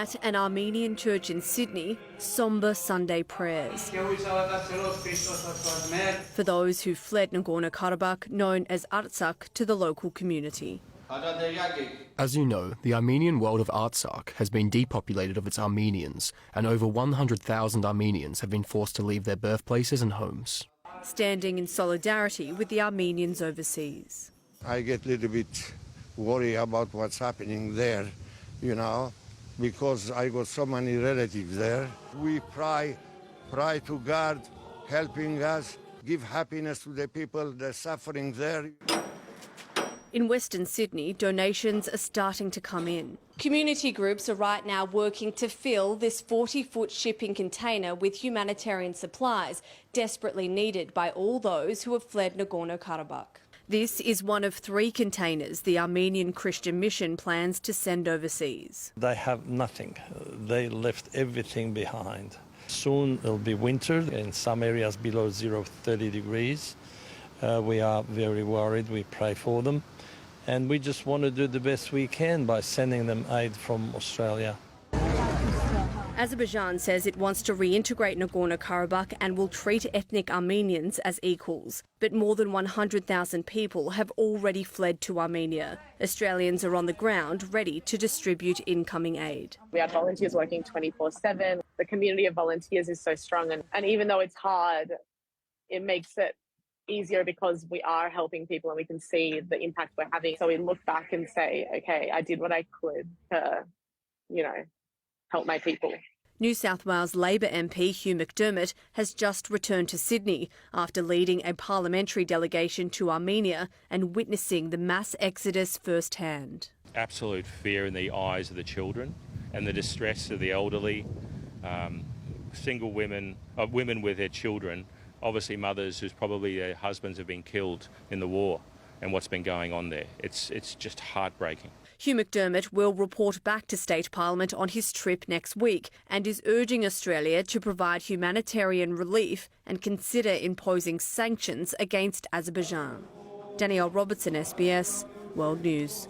At an Armenian church in Sydney, sombre Sunday prayers for those who fled Nagorno-Karabakh, known as Artsakh, to the local community. As you know, the Armenian world of Artsakh has been depopulated of its Armenians, and over 100,000 Armenians have been forced to leave their birthplaces and homes. Standing in solidarity with the Armenians overseas. I get a little bit worried about what's happening there, because I got so many relatives there. We pray to God helping us, give happiness to the people that are suffering there. In Western Sydney, donations are starting to come in. Community groups are right now working to fill this 40-foot shipping container with humanitarian supplies desperately needed by all those who have fled Nagorno-Karabakh. This is one of 3 containers the Armenian Christian Mission plans to send overseas. They have nothing. They left everything behind. Soon it'll be winter, in some areas below 30 degrees. We are very worried. We pray for them. And we just want to do the best we can by sending them aid from Australia. Azerbaijan says it wants to reintegrate Nagorno-Karabakh and will treat ethnic Armenians as equals. But more than 100,000 people have already fled to Armenia. Australians are on the ground ready to distribute incoming aid. We have volunteers working 24/7. The community of volunteers is so strong. And even though it's hard, it makes it easier because we are helping people and we can see the impact we're having. So we look back and say, okay, I did what I could to, help my people. New South Wales Labor MP Hugh McDermott has just returned to Sydney after leading a parliamentary delegation to Armenia and witnessing the mass exodus firsthand. Absolute fear in the eyes of the children and the distress of the elderly, single women, women with their children, obviously mothers whose probably their husbands have been killed in the war and what's been going on there. It's just heartbreaking. Hugh McDermott will report back to State Parliament on his trip next week and is urging Australia to provide humanitarian relief and consider imposing sanctions against Azerbaijan. Danielle Robertson, SBS World News.